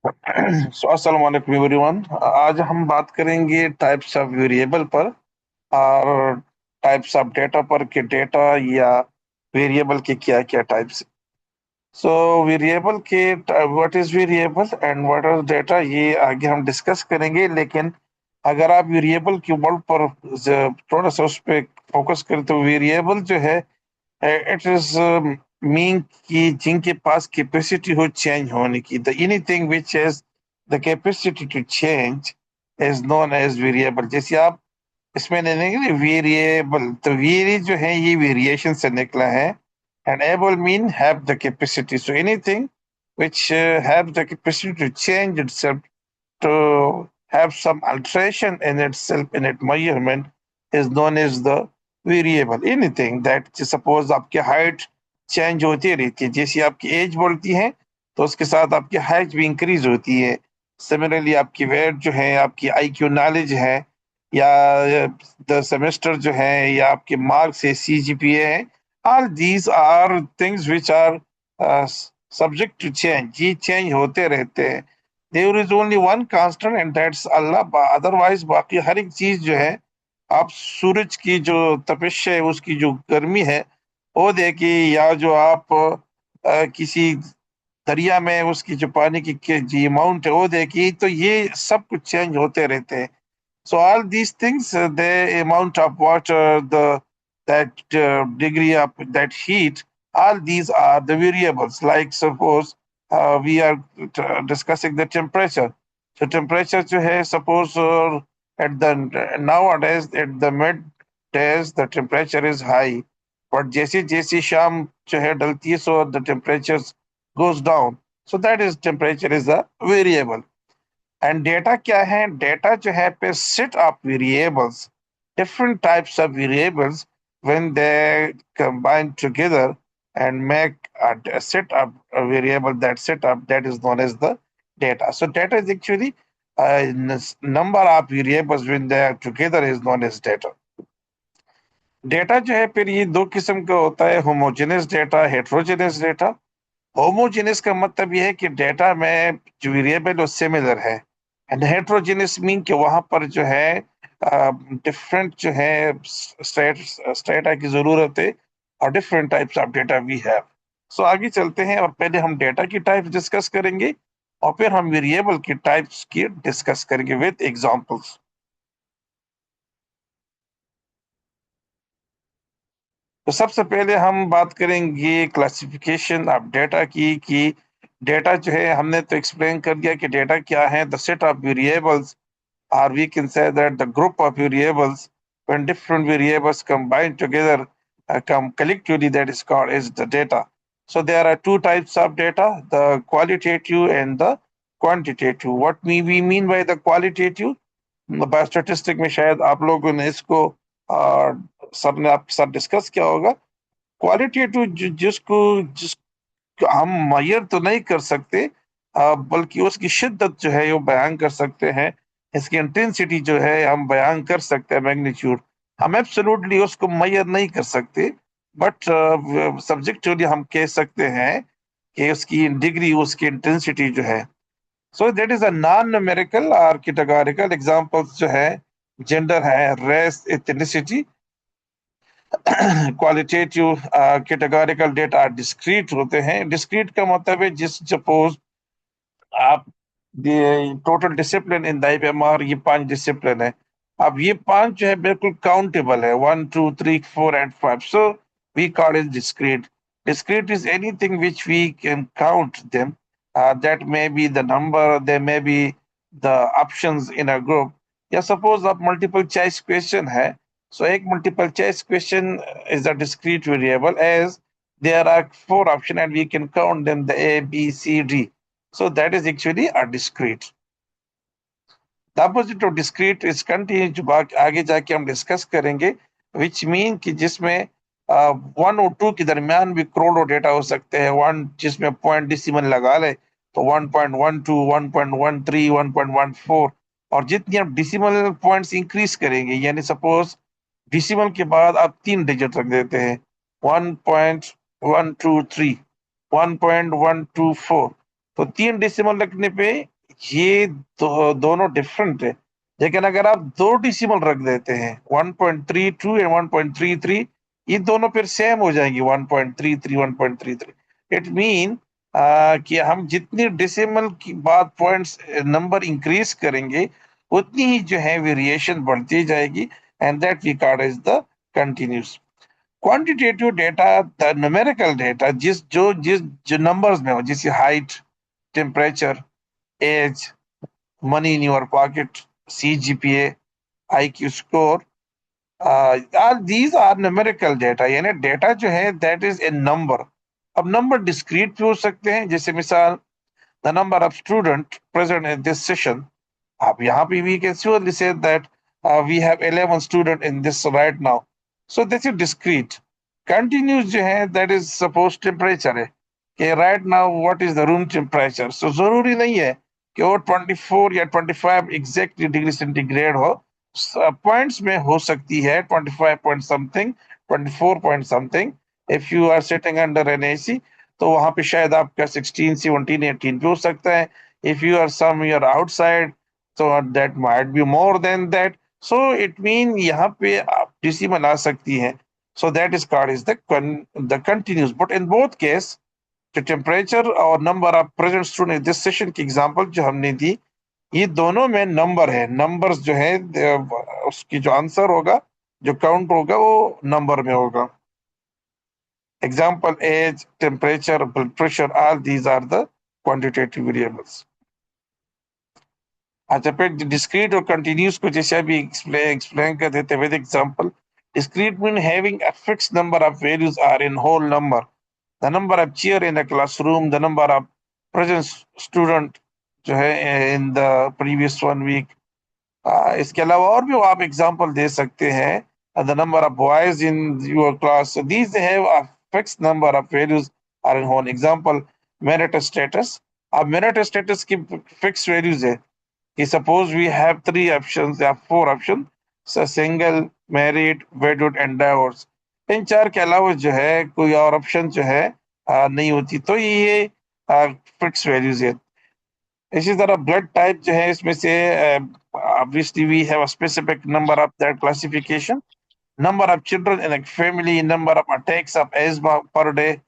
अस्सलाम वालेकुम एवरीवन। आज हम बात करेंगे टाइप्स ऑफ वेरिएबल पर और टाइप्स ऑफ डेटा पर कि डेटा या वेरिएबल के क्या क्या टाइप्स। सो वेरिएबल के what is variable and what is data, ये आगे हम डिस्कस करेंगे। लेकिन अगर आप वेरिएबल की वर्ड पर थोड़ा सा उस पर फोकस करें तो वेरिएबल जो है, इट इज मीन कि जिनके पास कैपेसिटी हो चेंज होने की, the anything which is the capacity to change is known as variable. जैसे आप इसमें लेंगे वेरिएबल, तो वेरी जो है ये वेरिएशन से निकला है, and able mean have the capacity. So anything which have the capacity to change itself, to have some alteration in itself, in its measurement, is known as the variable. Anything that, suppose आपकी height change होती रहती है, जैसे आपकी as बढ़ती है तो उसके साथ आपकी हाइट भी इंक्रीज होती है। सिमिलरली आपकी वेट जो है, आपकी आईक्यू नॉलेज है, या द सेमेस्टर जो है, या आपके मार्क्स है, सीजीपीए है, all these are things which are subject to change. ये चेंज होते रहते हैं। There is only one constant and that's Allah. Otherwise बाकी हर एक चीज जो है, आप सूरज की जो तपिश है, उसकी जो गर्मी है वो देखिए, या जो आप किसी दरिया में उसकी जो पानी की जो अमाउंट है वो देखिए, तो ये सब कुछ चेंज होते रहते हैं। So all these things, the amount of water, that degree of that heat, all these are the variables. Like suppose we are discussing the temperature. So temperature जो है, suppose at the nowadays at the mid days the temperature is high, but जैसे जैसे शाम जो है ढलती है, so the temperature goes down. So that is temperature is a variable. And data क्या है? डेटा जो है पे set of variables, different types of variables, when they combine together and make a set of a variable, that set of that is known as the data. So data is actually a number of variables when they are together is known as data. Data जो है फिर ये दो किस्म का होता है, homogeneous data, heterogeneous data. Homogeneous का मतलब ये है कि डेटा में जो वेरिएबल वो सिमिलर है, एंड हेट्रोजेनस मीन कि वहां पर जो है डिफरेंट जो है स्टेटा की जरूरत है, और different types of data we have. So आगे चलते हैं और पहले हम डेटा की टाइप्स डिस्कस करेंगे, और फिर हम वेरिएबल की टाइप्स की डिस्कस करेंगे विद एग्जांपल्स। तो सबसे पहले हम बात करेंगे क्लासिफिकेशन ऑफ डेटा की, कि डेटा जो है, हमने तो एक्सप्लेन कर दिया कि डेटा क्या है, the set of variables, or we can say that the group of variables, when different variables combine together, come collectively, that is called is the data. So there are two types of data, the qualitative and the quantitative. What we mean by the qualitative, बायोस्टैटिस्टिक में शायद आप लोगों ने इसको sir ने आपके साथ discuss किया होगा। क्वालिटेटिव जिसको हम मैयर तो नहीं कर सकते, बल्कि उसकी शिद्दत जो है वो बयान कर सकते हैं, इसकी इंटेंसिटी जो है हम बयान कर सकते हैं, मैग्नीट्यूड। हम एब्सोल्युटली उसको मैयर नहीं कर सकते, बट सब्जेक्टिवली हम कह सकते हैं कि उसकी डिग्री, उसकी इंटेंसिटी जो है। So that is a non numerical और कैटेगोरिकल एग्जांपल्स जो है, जेंडर है, race, ethnicity. Qualitative categorical data discrete होते हैं। डिस्क्रीट का मतलब है, जिस सपोज आप टोटल डिसिप्लिन इन द ये 5 डिसिप्लिन है। अब ये 5 जो है बिल्कुल काउंटेबल है, 1 2 3 4 and 5। So we call it discrete. Discrete is anything which we can count them, that may be the number, they may be the options in a group. या suppose आप मल्टीपल चॉइस क्वेश्चन है, so एक multiple choice question is a discrete variable, as there are 4 options and we can count them, the A, B, C, D. So that is actually a discrete. The opposite of discrete is continuous, जो आगे जाके हम discuss करेंगे, which mean कि जिसमें 1 और 2 के दरमियान भी करोड़ों डेटा हो सकते हैं। 1 जिसमें पॉइंट डिसिमल लगा ले तो 1.12, 1.13, 1.14, और जितनी आप डिसिमल पॉइंट्स इंक्रीज करेंगे, यानी सपोज डिसिमल के बाद आप 3 डिजिट रख देते हैं, 1.123, 1.124, तो 3 डिसिमल रखने पे ये दोनों डिफरेंट है। लेकिन अगर आप दो डेसिमल रख देते हैं 1.32 एंड 1.33, ये दोनों फिर सेम हो जाएंगी 1.33 1.33। इट मीन कि हम जितनी डेसिमल की बात पॉइंट्स नंबर इंक्रीज करेंगे उतनी ही जो है वेरिएशन बढ़ती जाएगी, and that we card is the continuous. Quantitative data, the numerical data, जो नंबर्स में हो, जैसे height, temperature, age, money in your pocket, CGPA, IQ score, all these are numerical data, यानी डेटा जो है that is a number। अब number discrete भी हो सकते हैं, जैसे मिसाल the number of student present in this session। अब यहाँ पे we can surely say that we have 11 student in this right now, so this is discrete। continuous जो है that is suppose temperature है कि right now what is the room temperature, so जरूरी नहीं है कि वो 24 या 25 एग्जैक्टली डिग्री सेंटीग्रेड हो। पॉइंट्स में हो सकती है 25 point something, 24 point something. If you are sitting under an AC तो वहां पे शायद आपका 16 17 18 पे हो सकता है। If you are some you are outside so that might be more than that। so it mean यहाँ पे आप decimal आ सकती है। so that is called is the continuous, but in both case जो टेम्परेचर और number of present student this session की example जो हमने दी, ये दोनों में नंबर है। नंबर्स जो है उसकी जो आंसर होगा, जो काउंट होगा, वो नंबर में होगा। Example as, temperature, blood pressure, all these are the quantitative variables. अच्छा, फिर डिस्क्रीट और कंटिन्यूस को जैसे अभी एक्सप्लेन कर देते with example. Discrete mean having a fixed number of values or in whole number, the number of chair in a classroom, the number of present student जो है in the previous 1 week। इसके अलावा और भी आप example दे सकते हैं। the number of boys in your class, so these have a fixed number of values are in whole। example merit status, अब merit status की fixed values है कि suppose we have 3 options या 4 options, so single, married, widowed and divorced। इन चार के अलावा जो है कोई और ऑप्शन जो है नहीं होती, तो ये फिक्स वैल्यूज है। इसी तरह ब्लड टाइप जो है, इसमें से obviously we have a specific number of that classification. number of children in a family, number of attacks of asthma per day,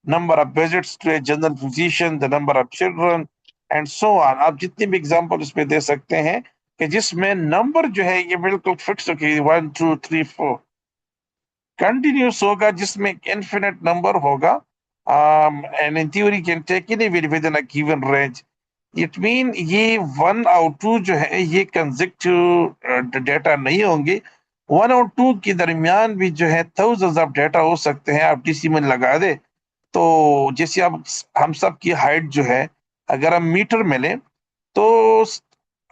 number of visits to a general physician, the number of children and so on। आप जितने भी example उसमें दे सकते हैं कि जिसमें number जो है ये बिल्कुल फिक्स होगी 1 2 3 4। कंटिन्यूस होगा जिसमें इनफिनिट नंबर होगा, and in theory can take any value within a given range। It mean ये 1 और 2 जो है ये कंसेक्यूटिव डेटा नहीं होंगे। 1 और 2 के दरमियान भी जो है थाउजेंड्स ऑफ डेटा हो सकते हैं। आप डेसिमल लगा दे तो जैसे अब हम सब की हाइट जो है अगर हम मीटर में लें तो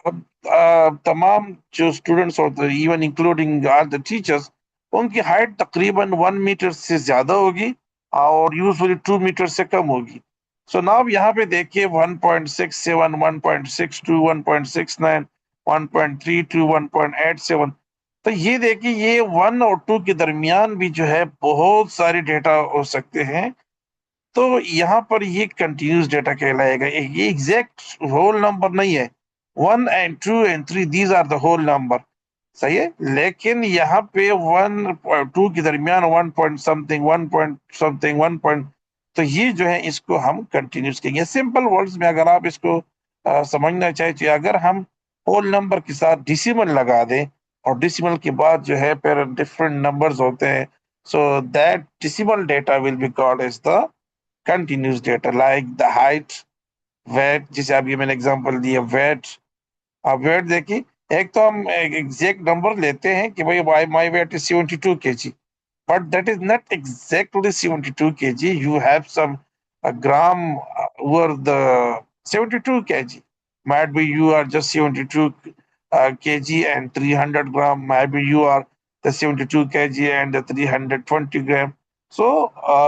अब तमाम जो स्टूडेंट्स होते हैं even including all the teachers, उनकी हाइट तकरीबन 1 मीटर से ज्यादा होगी और यूजुअली 2 मीटर से कम होगी। सो नाउ यहाँ पे देखिए 1.67, 1.62, 1.69, 1.32, 1.87। तो ये देखिए ये 1 और 2 के दरमियान भी जो है बहुत सारे डेटा हो सकते हैं। तो यहाँ पर ये कंटिन्यूस डेटा कहलाएगा। ये एग्जैक्ट होल नंबर नहीं है। 1 and 2 and 3 these are the whole number, सही है। लेकिन यहाँ पे 1 2 के दरमियान 1 point something, 1 point something, 1 point, तो ये जो है इसको हम कंटिन्यूस कहेंगे। सिंपल वर्ड्स में अगर आप इसको समझना चाहे तो अगर हम होल नंबर के साथ डिसिमल लगा दें और डिसिमल के बाद जो है फिर डिफरेंट नंबर्स होते हैं, so that decimal data will be called as the continuous data. Like the height, weight, जैसे अभी मैंने एग्जांपल दिया वेट। अब वेट देखिए, एक तो हम एग्जैक्ट नंबर लेते हैं कि भाई my weight is 72 kg, but that is not exactly 72 kg। You have some a gram over the 72 kg, might be you are just 72 kg and 300 gram, maybe you are the 72 kg and the 320 gram। so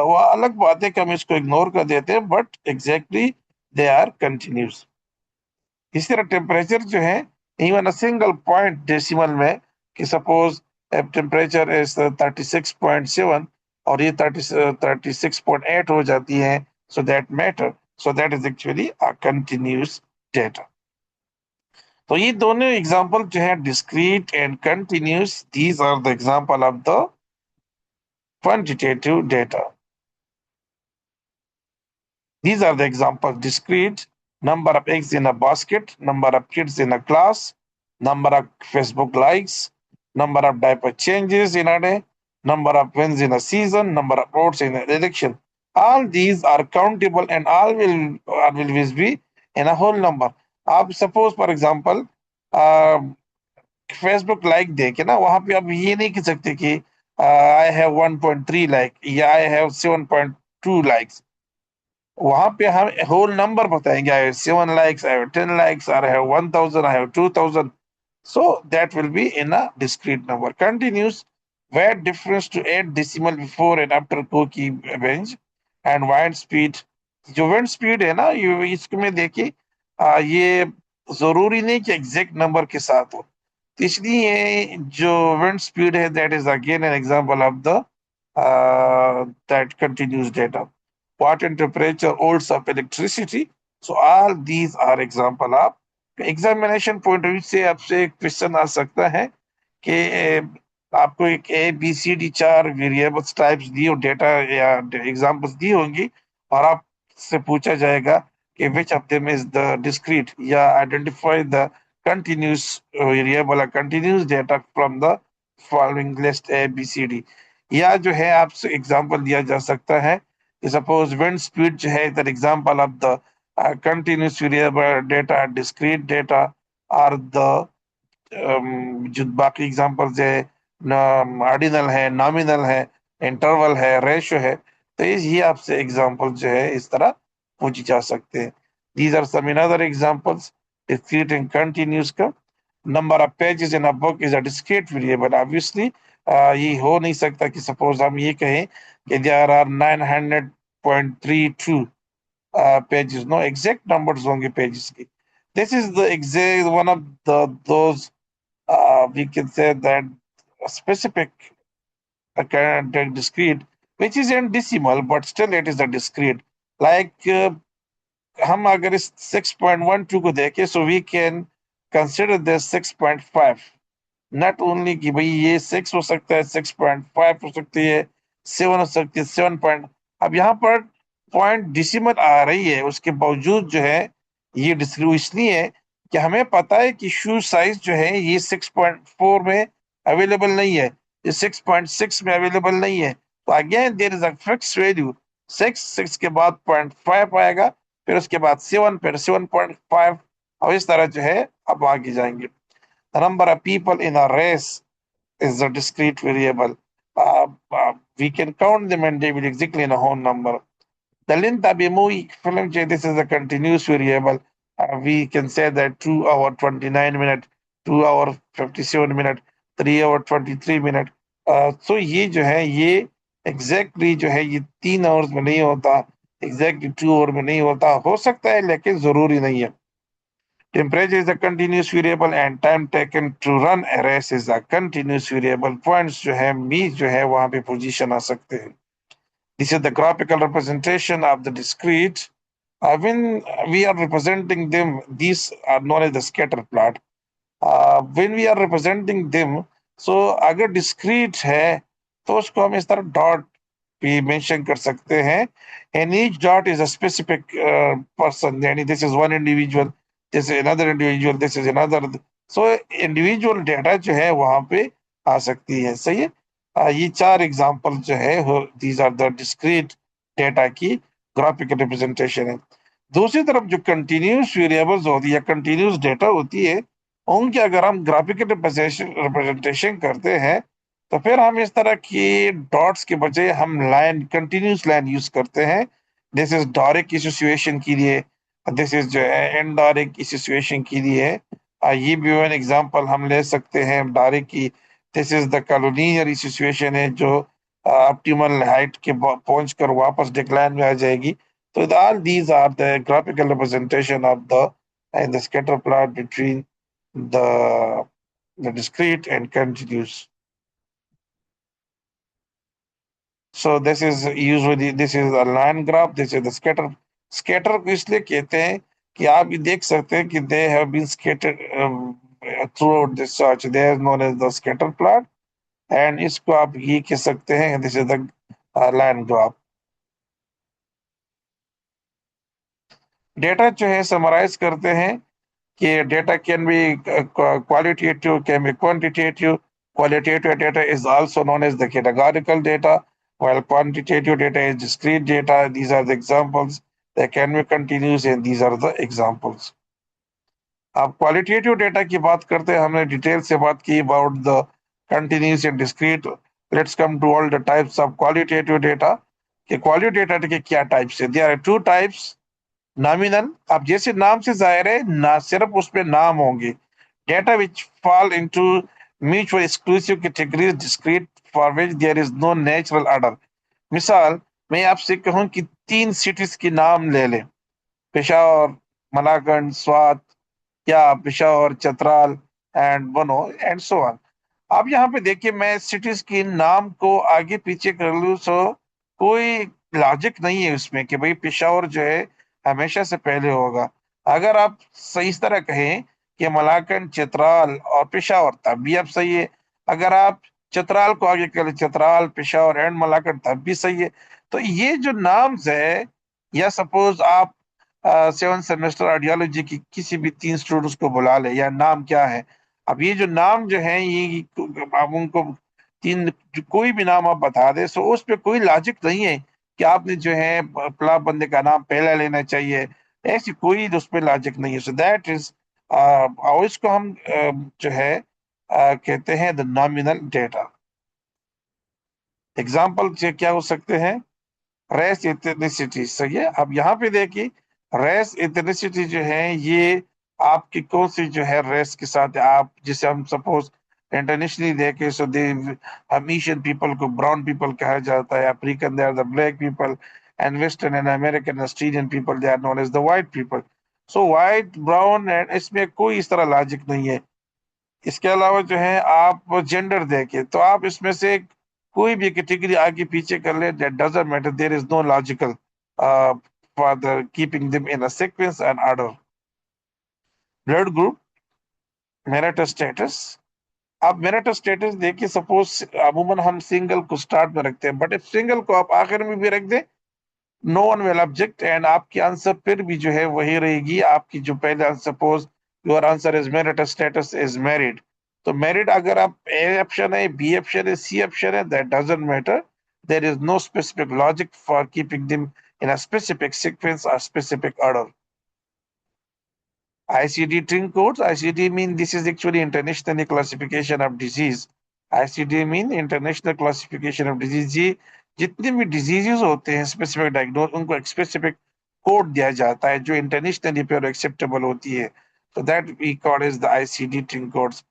वो अलग बात है कि हम इसको ignore कर देते हैं, but exactly they are continuous. इसी तरह टेम्परेचर जो है even a single point decimal में कि सपोज टेम्परेचर इज 36.7 और ये 36.8 हो जाती है, so that matter, so that is actually a continuous data. तो ये दोनों एग्जांपल जो है discrete and continuous, these are the example of the quantitative data. These are the examples: discrete, number of eggs in a basket, number of kids in a class, number of Facebook likes, number of diaper changes in a day, number of wins in a season, number of votes in an election. All these are countable and all will always be in a whole number. आप suppose for example Facebook like देके ना वहां पे आप ये नहीं कह सकते कि आई हैव 1.3 लाइक या आई हैव 7.2 लाइक्स. वहां पे हम होल नंबर बताएंगे, I have 7 likes, I have 10 likes, I have 1000, I have 2000. So that will be in a discrete number. Continuous, where difference to add decimal before and after को की range. And wind speed, जो wind speed है ना ये इसमें देखिए ये जरूरी नहीं कि एग्जैक्ट नंबर के साथ हो. तो इसलिए जो wind speed है that is again an example of the that continuous data. Water and temperature, volts of electricity. So all these are example of examination point of view से आपसे एक क्वेश्चन आ सकता है कि आपको एक ए बी सी डी चार वेरिएबल्स टाइप्स दी और डेटा या एग्जांपल्स दी होंगी और आपसे पूछा जाएगा कि which of them is the discrete या आइडेंटिफाई द कंटिन्यूस वेरिएबल और continuous data from the following list A B C D. या जो है आपसे एग्जांपल दिया जा सकता है कि सपोज विंड स्पीड जो है that example of the continuous variable data, discrete data are the जो बाकी एग्जांपल्स है ऑर्डिनल है, नॉमिनल है, इंटरवल है, रेशियो है. तो ये आपसे एग्जांपल जो है इस तरह पूछी जा सकते हैं. These are some another examples. Discrete and continuous का number of pages in a book is a discrete variable. Obviously ये हो नहीं सकता कि सपोज हम ये कहें कि there are 900.32 pages. No exact numbers होंगे pages की. This is the exact one of the those we can say that specific kind of discrete, which is in decimal, but still it is a discrete. Like हम अगर इस 6.12 को देखें, so we can consider this 6.5. Not only कि भाई ये 6 हो सकता है, 6.5 हो सकती है, 7 हो सकती है, 7. अब यहाँ पर पॉइंट डिसिमल आ रही है, उसके बावजूद जो है ये डिस्क्रिव इसलिए है कि हमें पता है कि शू साइज जो है ये 6.4 में अवेलेबल नहीं है, ये 6.6 में अवेलेबल नहीं है. तो again there is a fix value. 6 के बाद 0.5 आएगा, फिर उसके बाद 7, फिर 7.5 और इस तरह जो है अब आगे जाएंगे. The number of people in a race is a discrete variable. We can count them and they will exactly in a whole number. The length of a movie film, this is a continuous variable. We can say that 2 hour 29 minute, 2 hour 57 minute, 3 hour 23 minute. So ये जो है ये exactly जो है ये 3 hours में नहीं होता, exactly 2 hour में नहीं होता, हो सकता है लेकिन जरूरी नहीं है. Temperature is a continuous variable and time taken to run a race is a continuous variable. Points जो है मी जो है वहां पे position आ सकते हैं. This is the graphical representation of the discrete. When we are representing them, these are known as the scatter plot. When we are representing them, so अगर discrete है तो उसको हम इस तरह dot भी mention कर सकते हैं. And each dot is a specific person. यानी this is one individual, this is another individual, this is another. So individual data जो है वहां पे आ सकती है. सही है. ये 4 एग्जाम्पल जो है these are the discrete data की ग्राफिकल रिप्रेजेंटेशन है. दूसरी तरफ जो कंटिन्यूस वेरिएबल्स होती है, कंटिन्यूस डेटा होती है, उनके अगर हम ग्राफिकल रिप्रेजेंटेशन करते हैं तो फिर हम इस तरह की डॉट्स के बजाय हम लाइन, कंटिन्यूस लाइन यूज करते हैं. दिस इज डायरेक्ट एसोसिएशन के लिए, दिस इज जो है इनडायरेक्ट एसोसिएशन के लिए. ये भी वन एग्जांपल हम ले सकते हैं डायरेक्ट की. This is the colonial situation है जो ऑप्टिमल हाइट के पहुंच कर वापस डिक्लाइन में आ जाएगी. तो all these are the graphical representation of the and the scatter plot between the discrete and continuous. So this is usually this is a line graph, this is the scatter. Scatter को इसलिए कहते हैं कि आप ये देख सकते हैं कि they have been scattered throughout this search, they are known as the scatter plot. And इसको आप ये कह सकते हैं, this is the line graph. Data जो है समराइज करते हैं कि data can be qualitative, can be quantitative. Qualitative data is also known as the categorical data, while quantitative data is discrete data. These are the examples. They can be continuous, and these are the examples. अब qualitative data की बात करते हैं, हमने detail से बात की about the continuous and discrete. Let's come to all the types of qualitative data. कि क्वालिटेटिव डेटा के क्या टाइप्स है? There are two types. Nominal, अब जैसे नाम से जाहिर है, ना सिर्फ उसमें नाम होंगे। Data which fall into mutual exclusive categories discrete for which there is no natural order. मिसाल, मैं आपसे कहूं कि 3 सिटीज के नाम ले लें, पेशावर, मलाकंड, स्वात, या पेशावर, चतराल एंड बनो एंड सो ऑन। अब यहाँ पे देखिए, मैं सिटीज के नाम को आगे पीछे कर लूँ तो कोई लॉजिक नहीं है उसमें कि भाई पेशावर जो है हमेशा से पहले होगा। अगर आप सही इस तरह कहें कि मलाकंड, चित्राल और पेशावर, तब भी आप सही है। अगर आप चित्राल को आगे कर चित्राल, पेशावर एंड मलाकंड, तब भी सही है। तो ये जो नाम्स है, या सपोज आप 7 सेमेस्टर आइडियोलॉजी की किसी भी 3 स्टूडेंट्स को बुला ले, या नाम क्या है। अब ये जो नाम जो है, ये आप उनको 3 कोई भी नाम आप बता दे, सो उस पे कोई लॉजिक नहीं है कि आपने जो है फला बंदे का नाम पहला लेना चाहिए। ऐसी कोई उसमें लॉजिक नहीं है। सो दैट इज, और इसको हम जो है कहते हैं द नॉमिनल डेटा। एग्जाम्पल क्या हो सकते हैं? Race, ethnicity. सही है। अब यहाँ पे देखिए, रेस इथनिसिटी जो है, ये आपकी कौन सी जो है रेस के साथ है। आप जिसे हम सपोज इंटरनेशनली देखें, सो दे, हम एशियन पीपल को ब्राउन पीपल कहा जाता है, African they are the black people, and western and American Australian people they are known as the white people. So white, brown and, इसमें कोई इस तरह लॉजिक नहीं है। इसके अलावा जो है, आप जेंडर देखें तो आप इसमें से कोई भी कैटेगरी आगे पीछे कर ले, that doesn't matter, there is no logical for the keeping them in a sequence and order. Blood group, marital status. अब मैरिटल स्टेटस देखिए, सपोज अमूमन हम सिंगल को स्टार्ट में रखते हैं, बट इफ सिंगल को आप आखिर में भी रख दें, no one will object, and आपकी आंसर फिर भी जो है वही रहेगी। आपकी जो पहले, suppose your answer is marital status is married, तो मैरिड अगर आप ए ऑप्शन है, बी ऑप्शन है, सी ऑप्शन है, that doesn't matter. There is no specific logic for keeping them in a specific sequence और specific order. ICD Tring codes. ICD mean this is actually international classification of disease. ICD mean international classification of disease। ये जितने भी diseases होते हैं specific diagnose, उनको एक specific code दिया जाता है जो internationally पे acceptable होती है। So that we call as the ICD Tring codes।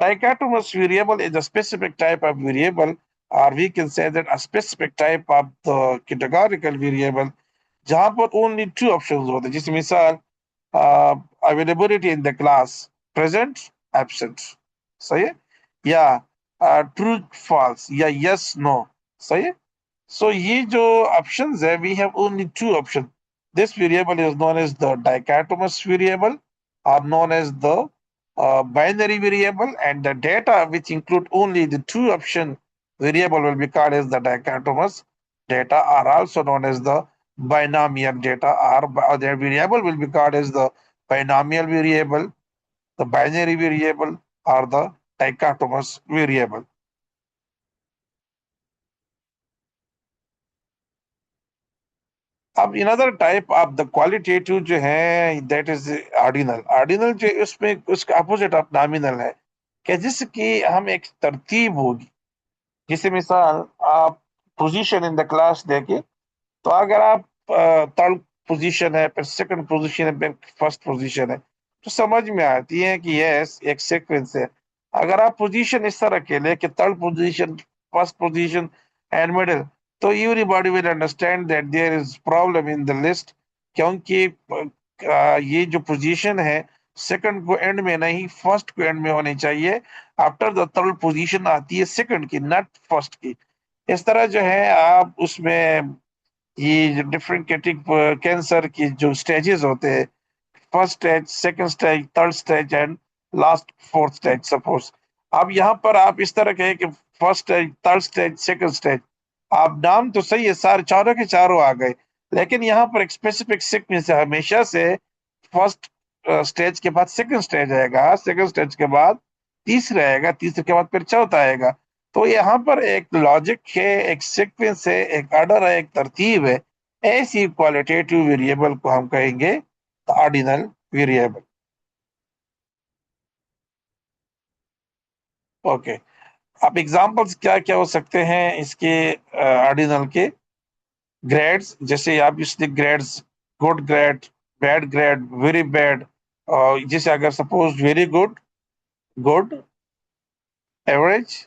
Dichotomous variable is a specific type of variable, or we can say that a specific type of the categorical variable जहां पर only 2 options होते हैं। जैसे मिसाल, availability in the class, present, absent. सही है। या true, false, या यस, नो। सही है। सो ये जो ऑप्शंस है, we have only 2 option. This variable is known as the dichotomous variable, or known as the binary variable, and the data which include only the 2 option variable will be called as the dichotomous data, are also known as the binomial data, or the variable will be called as the binomial variable, the binary variable, or the dichotomous variable। अब another type of the qualitative जो है, that is ordinal। ordinal जो है, उसमें उसका opposite of nominal है, कि जिसकी हम एक तरतीब होगी। जैसे मिसाल, आप पोजीशन इन द क्लास देके, तो अगर आप थर्ड पोजीशन है, फिर सेकंड पोजीशन है, फिर फर्स्ट पोजीशन है, तो समझ में आती है कि यस, एक सीक्वेंस है। अगर आप पोजीशन इस तरह के ले कि third position, first position and middle, तो everybody will understand that there is problem in the list. क्योंकि ये जो पोजीशन है, सेकंड को एंड में नहीं, फर्स्ट को एंड में होनी चाहिए। आफ्टर द थर्ड पोजीशन आती है सेकंड की, नॉट फर्स्ट की। इस तरह जो है, आप उसमें ये डिफरेंट कैंसर की जो स्टेजेस होते हैं, first stage, second stage, third stage and last fourth stage suppose. अब यहाँ पर आप इस तरह कहें कि first stage, third stage, second stage, आप नाम तो सही है, सारे चारों के चारों आ गए, लेकिन यहाँ पर एक स्पेसिफिक सीक्वेंस है हमेशा से। फर्स्ट स्टेज के बाद सेकंड स्टेज आएगा, सेकंड स्टेज के बाद तीसरा आएगा, तीसरे के बाद फिर चौथा आएगा। तो यहाँ पर एक लॉजिक है, एक सीक्वेंस है, एक ऑर्डर है, एक तरतीब है। ऐसी क्वालिटेटिव वेरिएबल को हम कहेंगे ऑर्डिनल वेरिएबल। ओके, अब एग्जांपल्स क्या क्या हो सकते हैं इसके ऑर्डिनल के? ग्रेड्स, जैसे आप इसलिए grades, good grade, bad grade, very bad. और जैसे अगर suppose very good, good, average,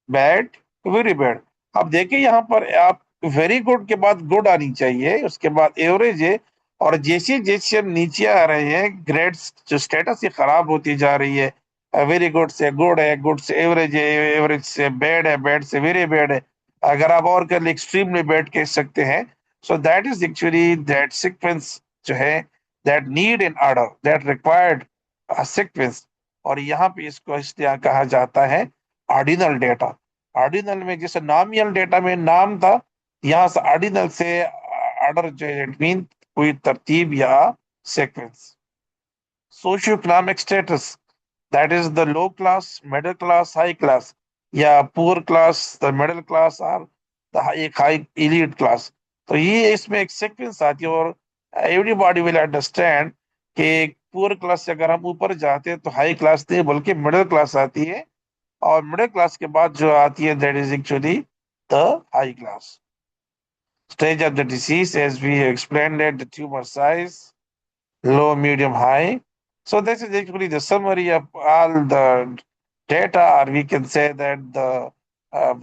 bad, very bad. अब देखिए यहाँ पर आप वेरी गुड के बाद गुड आनी चाहिए, उसके बाद एवरेज है, और जैसे जैसे हम नीचे आ रहे हैं ग्रेड्स जो स्टेटस ये खराब होती जा रही है। वेरी गुड से गुड है, गुड से एवरेज है, एवरेज से बैड है, बैड से वेरी बैड है। अगर आप और कर एक्सट्रीमली बैड कह सकते हैं। So that is actually that sequence जो है, that need an order, that required sequence. और यहाँ पे इसको इसलिए कहा जाता है ऑर्डिनल डेटा। ऑर्डिनल में जैसे नॉमिनल डेटा में नाम था, यहाँ से ऑर्डिनल से ऑर्डर जो है, इट मीन कोई तरतीब या sequence. Socio economic status, that is the low class, middle class, high class, या poor class, the middle class, और एक हाई एलीट क्लास। तो ये इसमें एक सीक्वेंस आती है, और एवरीबॉडी विल अंडरस्टैंड कि पुअर क्लास से अगर हम ऊपर जाते हैं तो हाई क्लास नहीं बल्कि मिडिल क्लास आती है, और मिडिल क्लास के बाद जो आती है that is actually the high class. Stage of the disease, as we explained it, the tumor size, low, medium, high. So this is actually the summary of all the data, or we can say that the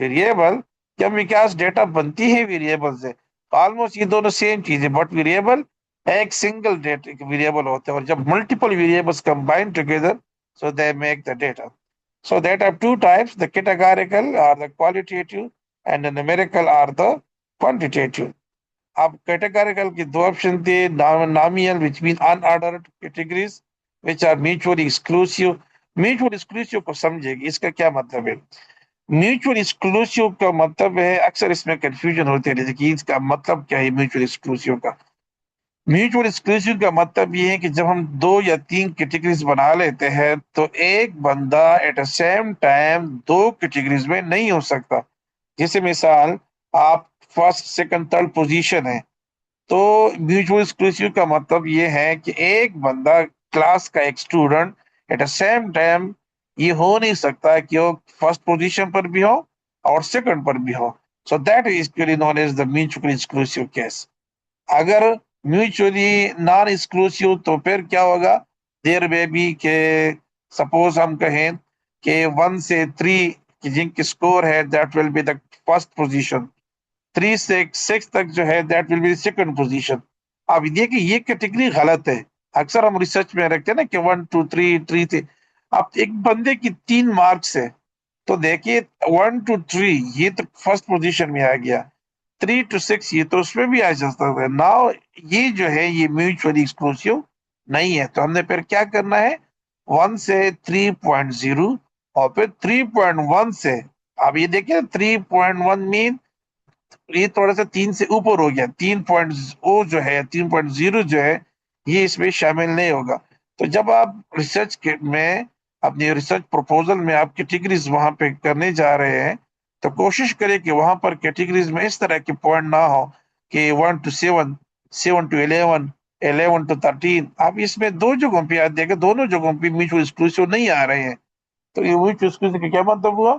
variable। जब विकास data बनती है variable से, almost ये दोनों same चीज है, but variable एक single data variable होता है, और जब multiple variables combine together, so they make the data. So that have two types, the categorical or the qualitative, and the numerical or the quantitative. अब categorical की दो option थे, nominal which mean unordered categories which are mutually exclusive। Mutual exclusive को समझेगी, इसका क्या मतलब है? Mutual exclusive का मतलब है, अक्सर इसमें कंफ्यूजन होती है कि इसका मतलब क्या है म्यूचुअल एक्सक्लूसिव का। म्यूचुअल एक्सक्लूसिव का मतलब ये है कि जब हम दो या तीन कैटेगरीज बना लेते हैं तो एक बंदा एट अ सेम टाइम दो कैटेगरीज में नहीं हो सकता। जैसे मिसाल, आप फर्स्ट सेकंड थर्ड पोजीशन है, तो म्यूचुअल एक्सक्लूसिव का मतलब ये है कि एक बंदा क्लास का एक student at a same time ये हो नहीं सकता कि वो फर्स्ट पोजीशन पर भी हो और सेकंड पर भी हो। So that is known as the mutual exclusive case. अगर म्यूचुअली नॉन एक्सक्लूसिव तो फिर क्या होगा? देयर में भी के सपोज हम कहें कि 1 से 3 की जिनकी स्कोर है that will be the first position, 3 से 6 तक जो है that will B second position. अब देखिए ये कैटेगरी गलत है। अक्सर हम रिसर्च में रखते हैं ना कि 1 2 3 3 थे। अब एक बंदे की 3 मार्क्स है, तो देखिए 1 to 3 ये तो फर्स्ट पोजीशन में आ गया, 3 to 6 ये तो उसमें भी आ सकता है। नाउ ये जो है ये म्यूचुअली एक्सक्लूसिव नहीं है, तो हमने फिर क्या करना है? 1 से 3.0, और फिर 3.1 से, अब ये देखिए 3.1 मीन ये थोड़ा सा 3 से ऊपर हो गया, 3.0 जो है, 3.0 जो है ये इसमें शामिल नहीं होगा। तो जब आप में अपनी रिसर्च प्रपोजल में आप कैटेगरीज वहां पे करने जा रहे हैं, तो कोशिश करें कि वहां पर कैटेगरीज में इस तरह के पॉइंट ना हो कि 1 to 7, 7 to 11, 11 to 13। आप इसमें दो जगहों पे याद देखें, दोनों जगहों पे म्यूचुअल एक्सक्लूसिव नहीं आ रहे हैं। तो ये म्यूचुअल एक्सक्लूसिव का क्या मतलब हुआ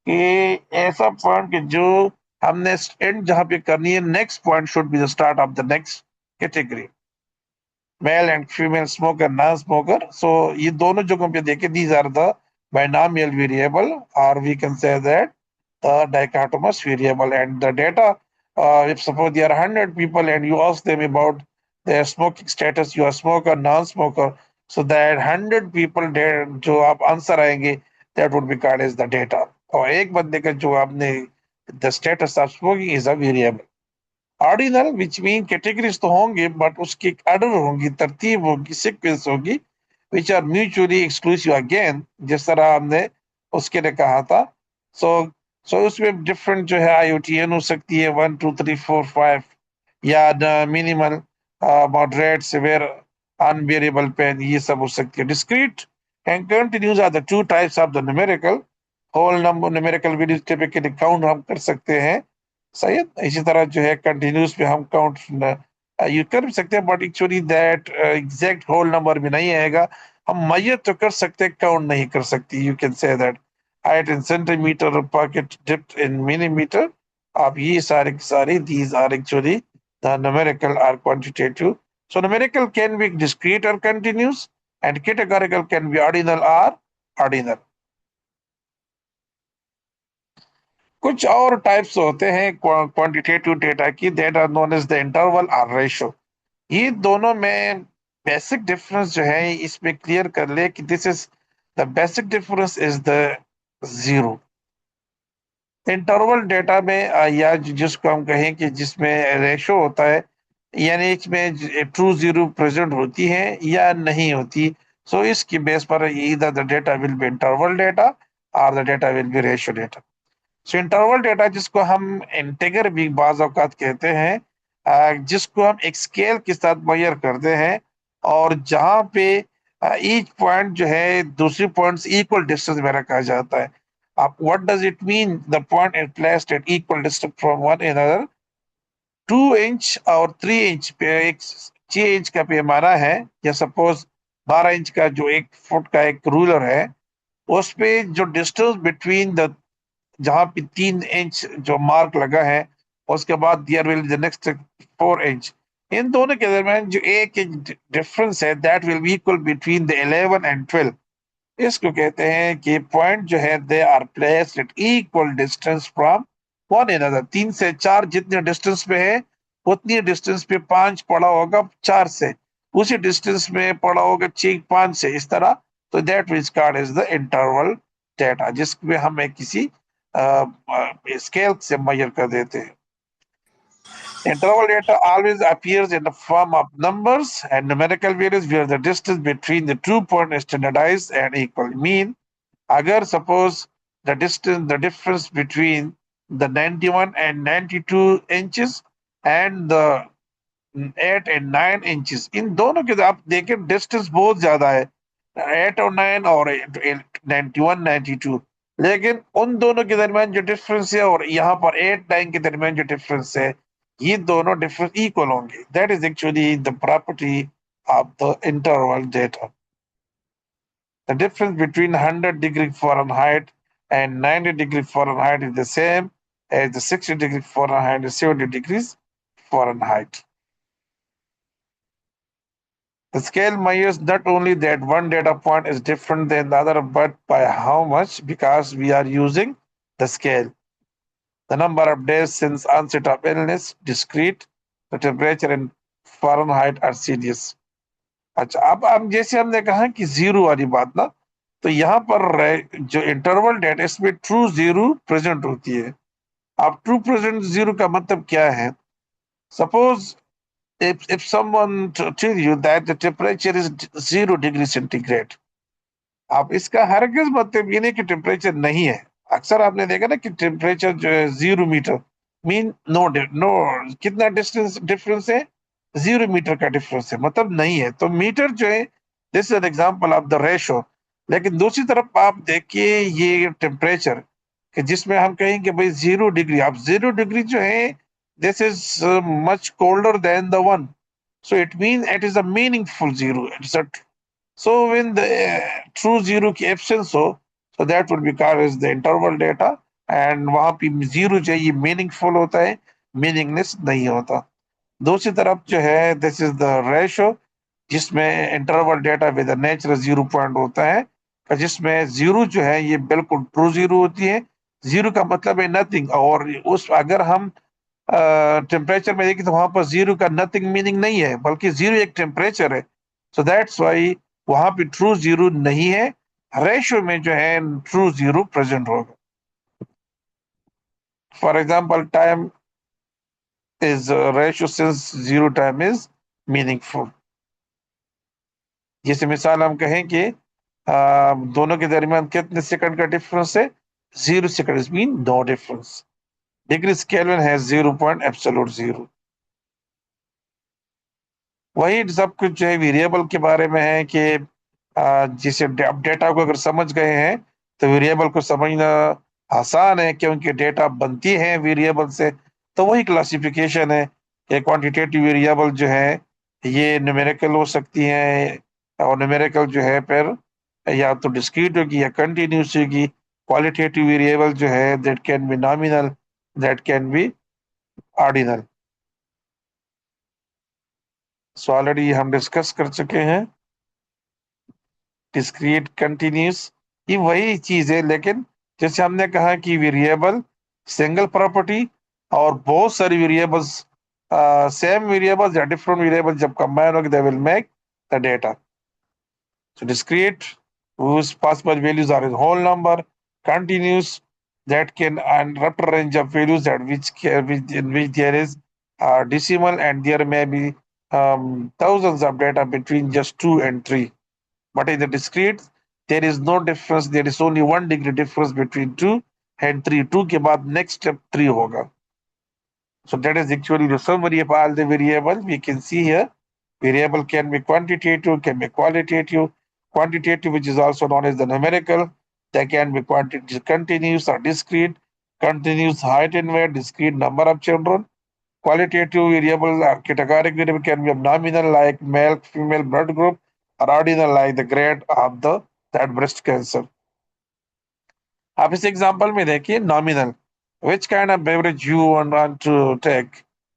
कि ऐसा पॉइंट कि जो हमने एंड जहां पे करनी है, next point should be the start of the next category. Male and female, smoker, non smoker. So ये दोनों जगहों पे देखे, these are the binomial variable, or we can say that the dichotomous variable. And the data, if suppose there are 100 people and you ask them about their smoking status, you are smoker, non-smoker, so that 100 people जो आप answer आएंगे that would be called as the data। और एक बंदे का जो आपने the status of smoking is a variable। Ordinal which mean categories तो होंगे बट उसकी ऑर्डर होंगी, तरतीब होगी, सीक्वेंस होगी, which are mutually exclusive again, जिस तरह हमने उसके लिए कहा था। सो सो उसमें डिफरेंट जो है IUTN हो सकती है, 1 2 3 4 5, या minimal, moderate, severe, unbearable pain, ये सब हो सकती है। Discrete and continuous are the two types of the numerical. Whole number numerical values typically count हम कर सकते हैं, सही है। इसी तरह जो है कंटिन्यूस पे हम काउंट यूज कर भी सकते हैं, but actually that exact whole number भी नहीं आएगा। हम मैयत तो कर सकते हैं, काउंट नहीं कर सकती। You can say that height in centimetre, pocket depth in millimetre. अब ये सारे के सारे these are actually the numerical or quantitative. So numerical can be discrete or continuous, and categorical can be ordinal or ordinal. कुछ और types होते हैं quantitative data की, that are known as the interval और रेशो। ये दोनों में basic difference जो है इसमें क्लियर कर ले कि this is the basic difference is the zero. Interval data में या जिसको हम कहें कि जिसमें रेशो होता है, यानी इसमें ट्रू जीरो प्रेजेंट होती है या नहीं होती। सो इसकी बेस पर either the data will be interval data और the data will be ratio data. So interval data जिसको हम इंटीगर भी बाज औकात कहते हैं, जिसको हम एक स्केल के साथ मेजर करते हैं, और जहां पे ईच पॉइंट जो है दूसरी पॉइंट से इक्वल डिस्टेंस में रखा जाता है। अब what does it mean, the point is placed at equal distance from one another. 2 inch और 3 इंच पे एक 6 इंच का पैमाना है, या सपोज 12 इंच का जो 1 फुट का एक रूलर है, उस पे जो डिस्टेंस बिटवीन द, जहां पे 3 इंच जो मार्क लगा है, उसके बाद दियर विल द नेक्स्ट 4 इंच, इन दोनों के दरमियान जो 1 इंच डिफरेंस है, that will B equal between the 11 and 12। इसको कहते हैं कि पॉइंट जो है they are placed at equal distance from one another. 3 से 4 जितने डिस्टेंस पे है, उतनी डिस्टेंस पे 5 पड़ा होगा 4 से, उसी डिस्टेंस में पड़ा होगा 6 5 से, इस तरह। तो that which card is the interval data, जिसमें हमें किसी स्केल से मेजर कर देते हैं। Interval data always appears in the form of numbers and numerical values where the distance between the 2 points is standardized and equal. Mean, agar suppose the difference between the 91 and 92 inches and the 8 and 9 inches, इन दोनों के आप देखें distance बहुत ज्यादा है, 8 और 9 और 91 92, लेकिन उन दोनों के दरमियान जो डिफरेंस है और यहाँ पर 8 9 के दरमियान जो डिफरेंस है, ये दोनों डिफरेंस इक्वल होंगे। That is actually the property of the interval data. The difference between 100 degree Fahrenheit and 90 degree Fahrenheit is the same as the 60 degree Fahrenheit and 70 degrees Fahrenheit. The scale measures not only that one data point is different than the other, but by how much, because we are using the scale. The number of days since onset of illness, discrete, the temperature in Fahrenheit are serious. अच्छा, अब जैसे हमने कहा कि zero वाली बात ना, तो यहाँ पर जो इंटरवल डेटा इसमें ट्रू जीरो प्रेजेंट होती है। अब ट्रू प्रेजेंट जीरो का मतलब क्या है? Suppose if someone tell you that the temperature is 0 degree centigrade, आप इसका हरगिज मतलब ये नहीं कि टेम्परेचर नहीं है। अक्सर आपने देखा ना कि टेम्परेचर जो है 0 मीटर, मीन नो, कितना डिस्टेंस डिफरेंस है? 0 मीटर का डिफरेंस है, मतलब नहीं है। तो मीटर जो है, this is an example of the ratio. लेकिन दूसरी तरफ आप देखिए ये टेम्परेचर, कि जिसमें हम कहेंगे भाई 0 डिग्री, आप 0 डिग्री जो है, this is much colder than the one, so it means it is a meaningful zero. So when the true zero की absence हो, so that would be called as the interval data, and वहां पे zero जो है ये meaningful होता है, meaningless नहीं होता। दूसरी तरफ जो है दिस इज द रेशो, जिसमें interval data with natural 0 point होता है, जिसमें जीरो जो है ये बिल्कुल ट्रू जीरो होती है। जीरो का मतलब है नथिंग, और उस अगर हम टेम्परेचर में देखिए तो वहां पर जीरो का नथिंग मीनिंग नहीं है, बल्कि जीरो एक टेम्परेचर है। सो दैट्स वाई वहां पे ट्रू जीरो नहीं है, रेशियो में जो है ट्रू जीरो प्रेजेंट होगा। For example time is ratio since zero time is meaningful. जैसे मिसाल हम कहें कि दोनों के दरमियान कितने सेकंड का डिफरेंस है? 0 second is mean no difference. Degree Kelvin है 0.0. वही सब कुछ जो है वेरिएबल के बारे में है कि जिसे आप डेटा को अगर समझ गए हैं तो वेरिएबल को समझना आसान है क्योंकि डेटा बनती है वेरिएबल से. तो वही क्लासिफिकेशन है कि क्वांटिटेटिव वेरिएबल जो है ये न्यूमेरिकल हो सकती है, और न्यूमेरिकल जो है फिर या तो डिस्क्रीट होगी या कंटिन्यूस होगी. क्वालिटेटिव वेरिएबल जो है that can be nominal, that can be ordinal. So already हम डिस्कस कर चुके हैं डिस्क्रीट कंटिन्यूस, ये वही चीज है. लेकिन जैसे हमने कहा कि वेरिएबल सिंगल प्रॉपर्टी और बहुत सारी वेरिएबल्स सेम वेरिएबल्स या डिफरेंट वेरिएबल्स जब कंबाइन होगी they will make the data. So discrete, whose possible values are a whole number, continuous, that can and rapid range of values that which in which there is decimal, and there may be thousands of data between just 2 and 3. But in the discrete, there is no difference. There is only 1 degree difference between 2 and 3. 2 के बाद next step 3 होगा. So that is actually the summary of all the variable. We can see here variable can be quantitative, can be qualitative. Quantitative, which is also known as the numerical, they can be quantitative, continuous or discrete. Continuous height and weight, discrete number of children. Qualitative variable, categoric variable can be nominal like male, female blood group, or ordinal like the grade of the that breast cancer. आप इस example में देखिए nominal, which kind of beverage you want to take.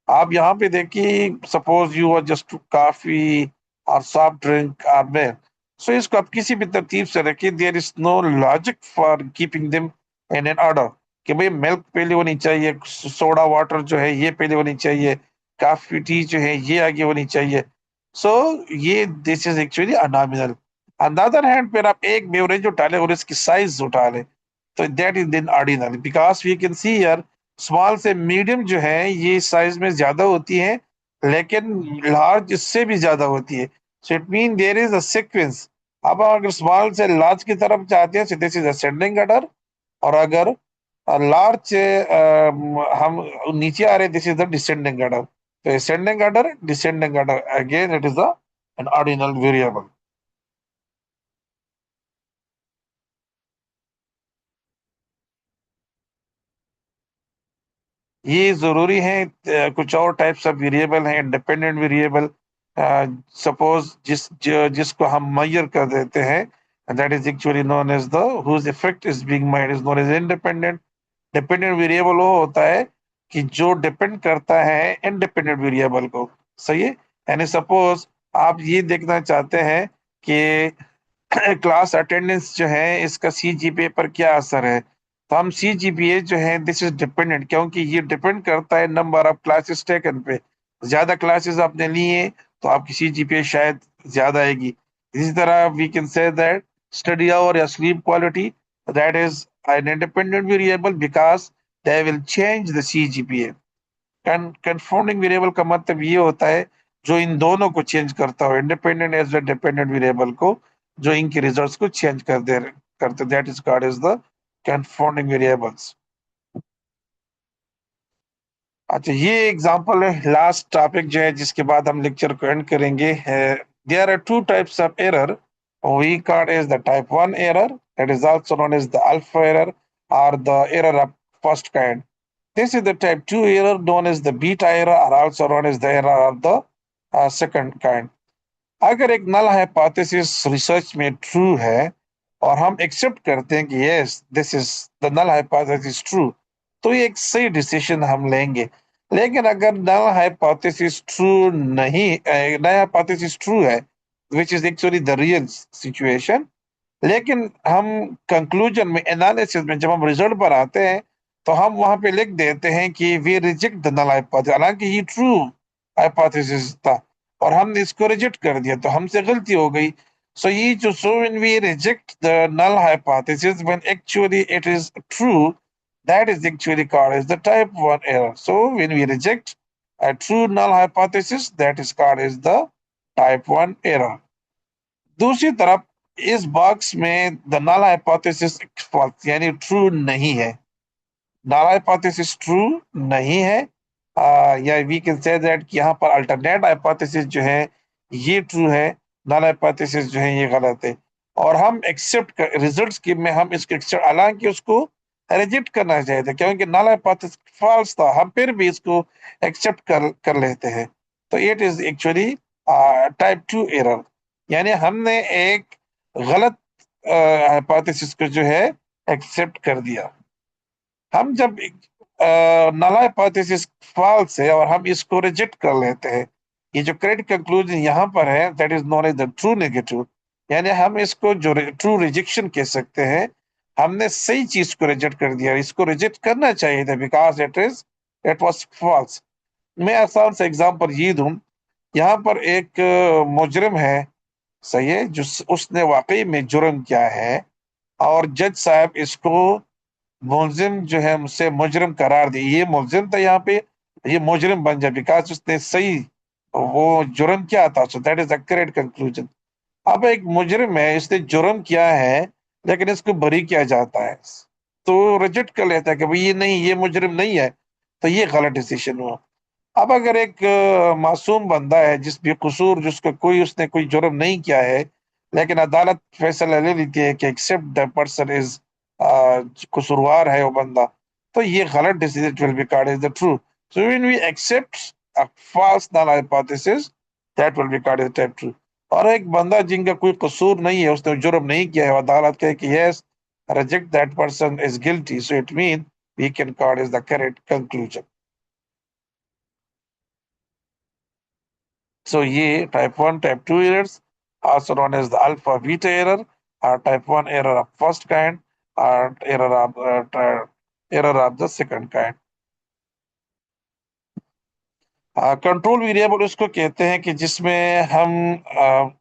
आप यहाँ पे देखिए suppose you are just coffee और soft drink और मिल्क. सो इसको आप किसी भी तरतीब से रखिए. There is no logic for keeping them in an order कि भाई मिल्क पहले होनी चाहिए, सोडा वाटर जो है ये पहले होनी चाहिए, कॉफी टी जो है ये आगे होनी चाहिए. सो ये this is actually a nominal. On the other hand फिर आप एक बेवरेज उठा ले और इसकी साइज उठा ले तो that is then ordinal, because we can see here small से मीडियम जो है ये साइज में ज्यादा होती है लेकिन लार्ज इससे भी ज्यादा होती है. So it mean there is a sequence. अब अगर स्मॉल से लार्ज की तरफ जाते हैं दिस इज असेंडिंग ऑर्डर, और अगर लार्ज से हम नीचे आ रहे हैं this is the descending order. तो ascending order descending order again it is an ordinal variable. ये जरूरी है. कुछ और टाइप्स ऑफ वेरिएबल हैं इंडिपेंडेंट वेरिएबल. सपोज जिसको हम मेजर कर देते हैं that is actually known as the whose effect is being measured is known as independent. Dependent variable वो होता है कि जो डिपेंड करता है इंडिपेंडेंट वेरिएबल को. सही है. यानी सपोज आप ये देखना चाहते हैं कि क्लास अटेंडेंस जो है इसका सीजीपीए पर क्या असर है. तो हम सीजीपीए जो है दिस इज डिपेंडेंट क्योंकि ये डिपेंड करता है नंबर ऑफ क्लासेस टेकन पे. ज्यादा क्लासेस आपने लिए तो आपकी सीजीपीए शायद ज्यादा आएगी. इसी तरह we can say that study hour या sleep quality that is an independent variable because they will change the CGPA. Confounding variable का मतलब ये होता है जो इन दोनों को चेंज करता हो, independent as well dependent variable को जो इनके रिजल्ट्स को चेंज करते that is called as the confounding variables. अच्छा ये एग्जांपल है लास्ट टॉपिक जो है जिसके बाद हम लेक्चर को एंड करेंगे. There are two types of error. We called as the type 1 error that is also known as the alpha error और the error of first kind. This is the type 2 error known as the beta error or also known as the error of the second kind. अगर एक null hypothesis research में true है और हम accept करते हैं कि yes this is the null hypothesis true तो ये एक सही डिसीजन हम लेंगे. लेकिन अगर नल हाइपोथेसिस ट्रू नहीं, नल हाइपोथेसिस ट्रू है which is actually the real situation, लेकिन हम कंक्लूजन में एनालिसिस में जब हम रिजल्ट पर आते हैं तो हम वहां पे लिख देते हैं कि we reject the null hypothesis, हालांकि ये ट्रू हाइपोथेसिस था और हमने इसको रिजेक्ट कर दिया तो हमसे गलती हो गई. सो ये जो so when we reject the null hypothesis when actually it is true, that is actually called as the type 1 error. So when we reject A true null hypothesis that is called is the type 1 error. दूसरी तरफ इस box में the null hypothesis false यानी true नहीं है, नल hypothesis true नहीं है, या वी कैन से दैट कि यहाँ पर अल्टरनेट हाइपोथेसिस जो है ये ट्रू है, नल हाइपोथेसिस जो है ये गलत है, और हम एक्सेप्ट रिजल्ट्स की में हम इसको एक्सेप्ट, हालांकि उसको रिजेक्ट करना चाहिए था क्योंकि नल हाइपोथेसिस फॉल्स था, हम फिर भी इसको एक्सेप्ट कर लेते हैं। तो it is actually type 2 error, यानी हमने एक गलत हाइपोथेसिस को जो है एक्सेप्ट कर दिया। हम जब नल हाइपोथेसिस फॉल्स है और हम इसको रिजेक्ट कर लेते हैं, ये जो करेक्ट कंक्लूजन यहाँ पर है that is known as the true negative, यानी हम इसको जो ट्रू रिजेक्शन कह सकते हैं, हमने सही चीज को रिजेक्ट कर दिया, इसको रिजेक्ट करना चाहिए था बिकॉज इट वाज फॉल्स। मैं आसान सा एग्जांपल ये दूं, यहाँ पर एक मुजरिम है, सही है, जो उसने वाकई में जुर्म किया है और जज साहब इसको मुलजिम जो है मुझसे मुजरिम करार दी, ये मुलजिम था यहाँ पे, ये मुजरिम बन जाए बिकॉज उसने सही वो जुर्म किया था, सो that is the correct conclusion. अब एक मुजरिम है, इसने जुर्म किया है लेकिन इसको बरी किया जाता है, तो रिजेक्ट कर लेता है कि भाई ये नहीं, ये मुजरिम नहीं है, तो ये गलत डिसीजन हुआ। अब अगर एक मासूम बंदा है जिस भी कसूर, जिसको कोई उसने कोई जुर्म नहीं किया है, लेकिन अदालत फैसला ले लेती है कि एक्सेप्ट द पर्सन इज कसूरवार है वो बंदा, तो ये गलत decision will be called is the true. So when we accept a false null hypothesis that will be called is type true. और एक बंदा जिनका कोई कसूर नहीं है, उसने जुर्म नहीं किया है, अदालत कहे कि yes reject that person is guilty, so it mean we can called is the correct conclusion. So ye type 1, type 2 errors, also known as the alpha beta error, or type 1 error of first kind, or error of the second kind. Control variable उसको कहते हैं कि जिसमें हम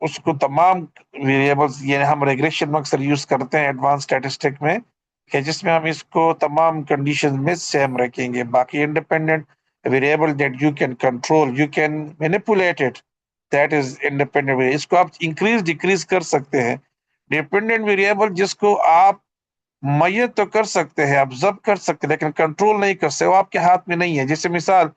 उसको तमाम variables, यानी हम रिग्रेशन अक्सर यूज करते हैं एडवांस स्टैटिस्टिक में, कि जिसमें हम इसको तमाम कंडीशन में सेम रखेंगे, बाकी independent variable that you can control, you can manipulate it, that is independent. इसको आप इंक्रीज डिक्रीज कर सकते हैं। डिपेंडेंट वेरिएबल जिसको आप मैयत तो कर सकते हैं, ऑब्जर्व कर सकते हैं, लेकिन कंट्रोल नहीं कर सकते, वो आपके हाथ में नहीं है। जैसे मिसाल,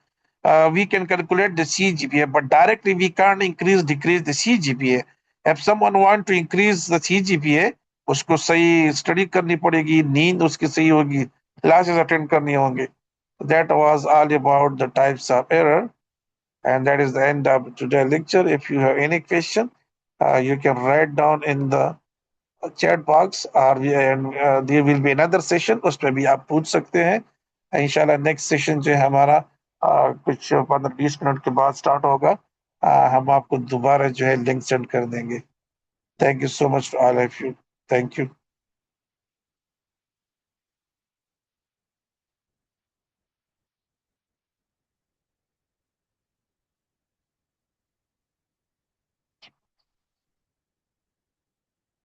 we can calculate the CGPA, but directly we can't increase decrease the CGPA. If someone want to increase the CGPA, उसको सही स्टडी करनी पड़ेगी, नींद उसकी सही होगी, क्लासेस अटेंड करनी होंगी। That was all about the types of error, and that is the end of today's lecture. If you have any question, you can write down in the chat box, और there will be another session, उसमें भी आप पूछ सकते हैं। इंशाल्लाह next session जो है हमारा कुछ 15-20 मिनट के बाद स्टार्ट होगा। हम आपको दोबारा जो है लिंक सेंड कर देंगे। Thank you so much all of you. Thank you.